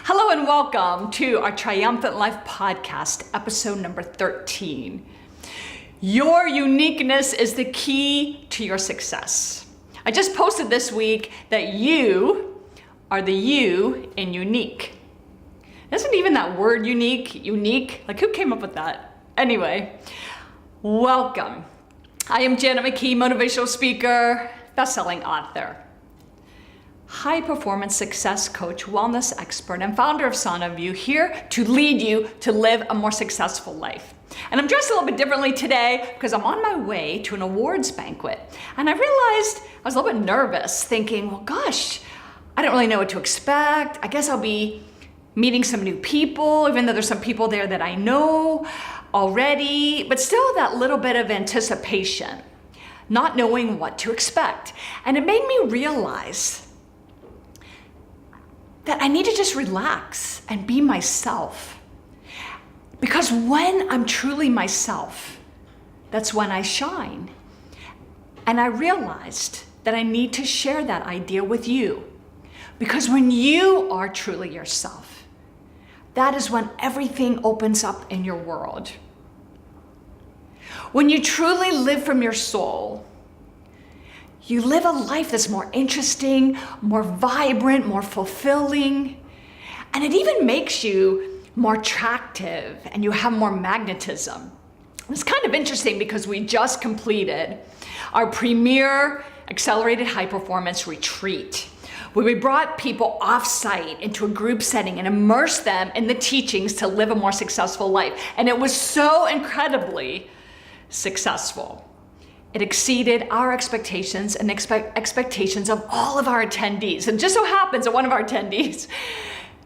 Hello and welcome to our Triumphant Life podcast, episode number 13. Your uniqueness is the key to your success. I just posted this week that you are the you in unique. Isn't even that word unique? Like, who came up with that? Anyway, welcome. I am Janet McKee, motivational speaker, best-selling author, high performance success coach, wellness expert, and founder of SanaView, here to lead you to live a more successful life. And I'm dressed a little bit differently today because I'm on my way to an awards banquet. And I realized I was a little bit nervous, thinking, well, gosh, I don't really know what to expect. I guess I'll be meeting some new people, even though there's some people there that I know already, but still that little bit of anticipation, not knowing what to expect. And it made me realize that I need to just relax and be myself. Because when I'm truly myself, that's when I shine. And I realized that I need to share that idea with you. Because when you are truly yourself, that is when everything opens up in your world. When you truly live from your soul, you live a life that's more interesting, more vibrant, more fulfilling, and it even makes you more attractive and you have more magnetism. It's kind of interesting because we just completed our premier accelerated high performance retreat, where we brought people off-site into a group setting and immersed them in the teachings to live a more successful life. And it was so incredibly successful. It exceeded our expectations and expectations of all of our attendees. And just so happens that one of our attendees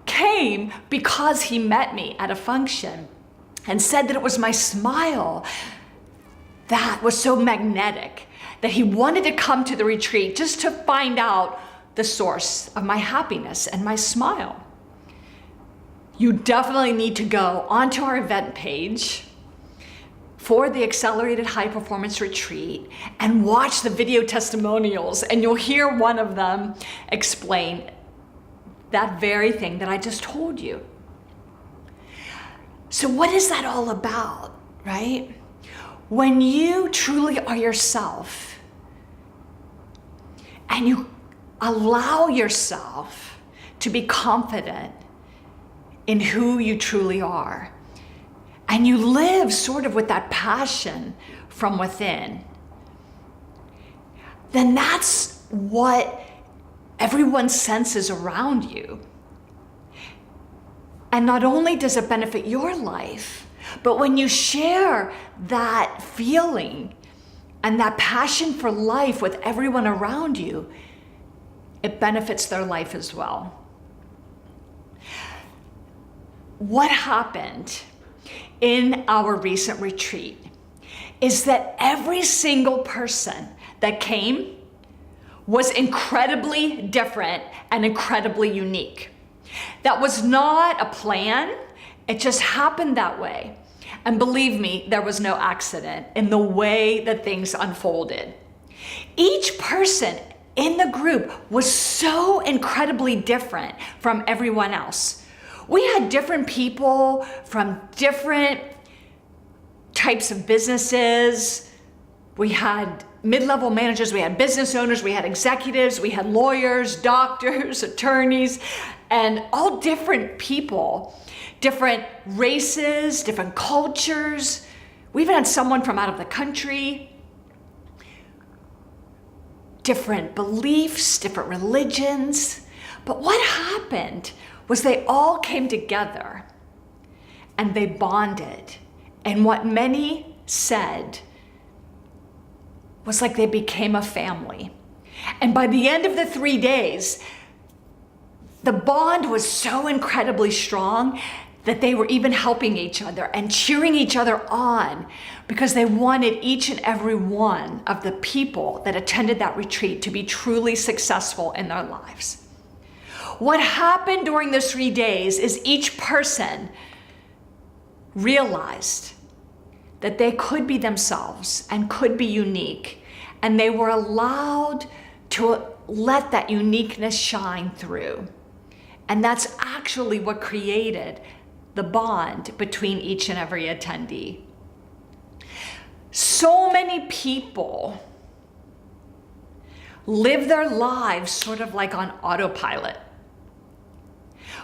came because he met me at a function and said that it was my smile that was so magnetic, that he wanted to come to the retreat just to find out the source of my happiness and my smile. You definitely need to go onto our event page for the Accelerated High Performance Retreat and watch the video testimonials, and you'll hear one of them explain that very thing that I just told you. So what is that all about, right? When you truly are yourself and you allow yourself to be confident in who you truly are, and you live sort of with that passion from within, then that's what everyone senses around you. And not only does it benefit your life, but when you share that feeling and that passion for life with everyone around you, it benefits their life as well. What happened in our recent retreat is that every single person that came was incredibly different and incredibly unique. That was not a plan, it just happened that way. And believe me, there was no accident in the way that things unfolded. Each person in the group was so incredibly different from everyone else. We had different people from different types of businesses. We had mid-level managers, we had business owners, we had executives, we had lawyers, doctors, attorneys, and all different people, different races, different cultures. We even had someone from out of the country, different beliefs, different religions. But what happened was they all came together and they bonded. And what many said was like they became a family. And by the end of the 3 days, the bond was so incredibly strong that they were even helping each other and cheering each other on because they wanted each and every one of the people that attended that retreat to be truly successful in their lives. What happened during those 3 days is each person realized that they could be themselves and could be unique, and they were allowed to let that uniqueness shine through. And that's actually what created the bond between each and every attendee. So many people live their lives sort of like on autopilot,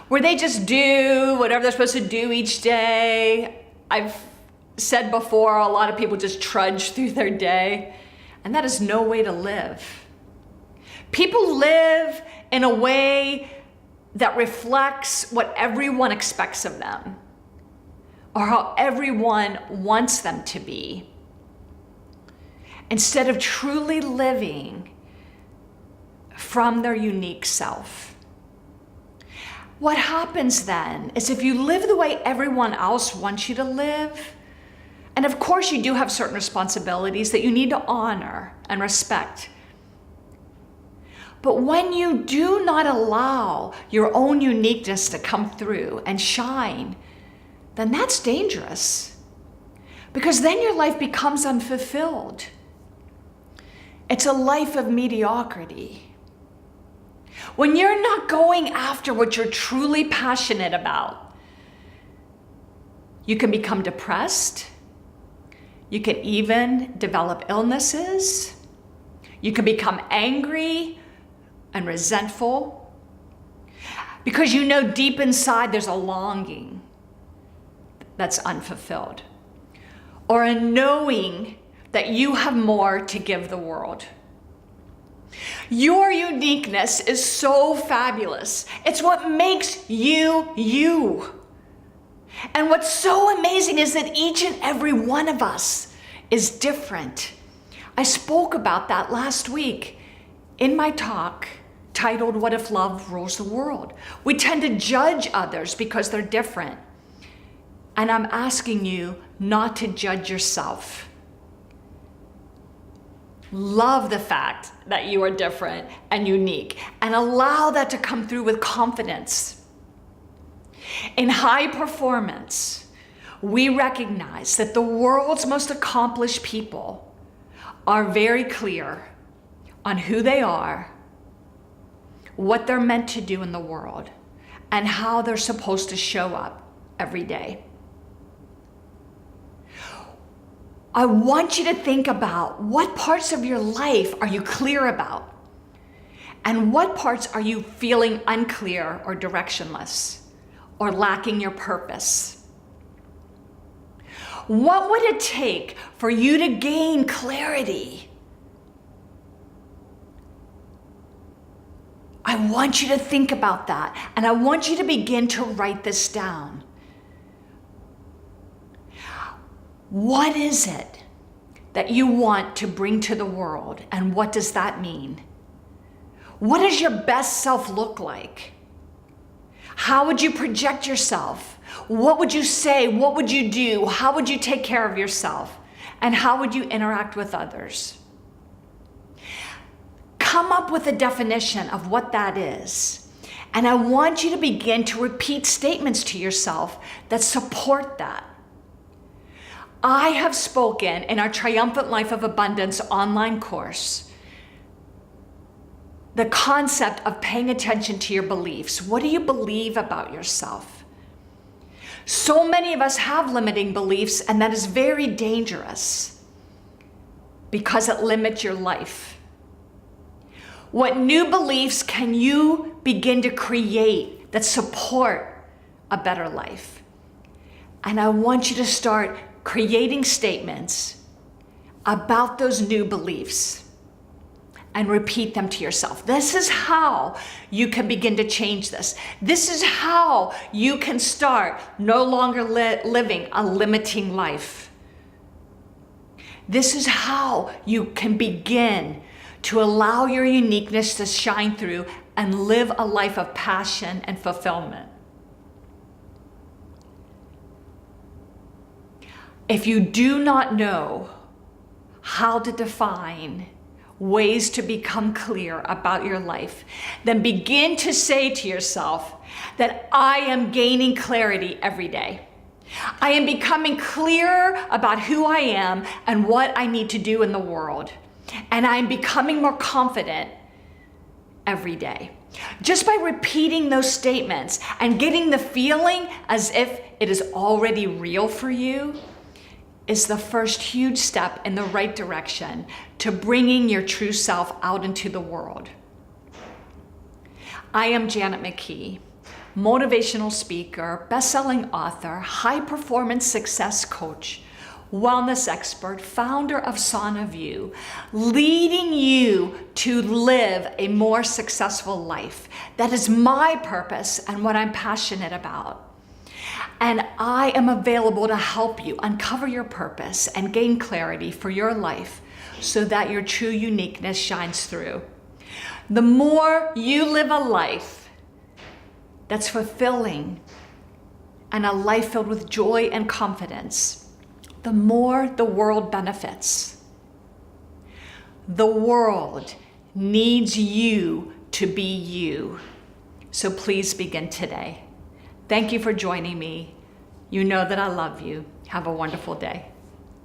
where they just do whatever they're supposed to do each day. I've said before, a lot of people just trudge through their day, and that is no way to live. People live in a way that reflects what everyone expects of them, or how everyone wants them to be, instead of truly living from their unique self. What happens then is if you live the way everyone else wants you to live, and of course you do have certain responsibilities that you need to honor and respect, but when you do not allow your own uniqueness to come through and shine, then that's dangerous, because then your life becomes unfulfilled. It's a life of mediocrity. When you're not going after what you're truly passionate about, you can become depressed. You can even develop illnesses. You can become angry and resentful, because you know deep inside there's a longing that's unfulfilled, or a knowing that you have more to give the world. Your uniqueness is so fabulous. It's what makes you, you. And what's so amazing is that each and every one of us is different. I spoke about that last week in my talk titled, What If Love Rules the World? We tend to judge others because they're different. And I'm asking you not to judge yourself. Love the fact that you are different and unique, and allow that to come through with confidence. In high performance, we recognize that the world's most accomplished people are very clear on who they are, what they're meant to do in the world, and how they're supposed to show up every day. I want you to think about what parts of your life are you clear about, and what parts are you feeling unclear or directionless or lacking your purpose. What would it take for you to gain clarity? I want you to think about that, and I want you to begin to write this down. What is it that you want to bring to the world, and what does that mean? What does your best self look like? How would you project yourself? What would you say? What would you do? How would you take care of yourself? And how would you interact with others? Come up with a definition of what that is. And I want you to begin to repeat statements to yourself that support that. I have spoken in our Triumphant Life of Abundance online course the concept of paying attention to your beliefs. What do you believe about yourself? So many of us have limiting beliefs, and that is very dangerous because it limits your life. What new beliefs can you begin to create that support a better life? And I want you to start creating statements about those new beliefs and repeat them to yourself. This is how you can begin to change this. This is how you can start no longer living a limiting life. This is how you can begin to allow your uniqueness to shine through and live a life of passion and fulfillment. If you do not know how to define ways to become clear about your life, then begin to say to yourself that I am gaining clarity every day. I am becoming clear about who I am and what I need to do in the world. And I am becoming more confident every day. Just by repeating those statements and getting the feeling as if it is already real for you is the first huge step in the right direction to bringing your true self out into the world. I am Janet McKee, motivational speaker, best-selling author, high-performance success coach, wellness expert, founder of SanaView, leading you to live a more successful life. That is my purpose and what I'm passionate about. And I am available to help you uncover your purpose and gain clarity for your life so that your true uniqueness shines through. The more you live a life that's fulfilling and a life filled with joy and confidence, the more the world benefits. The world needs you to be you. So please begin today. Thank you for joining me. You know that I love you. Have a wonderful day.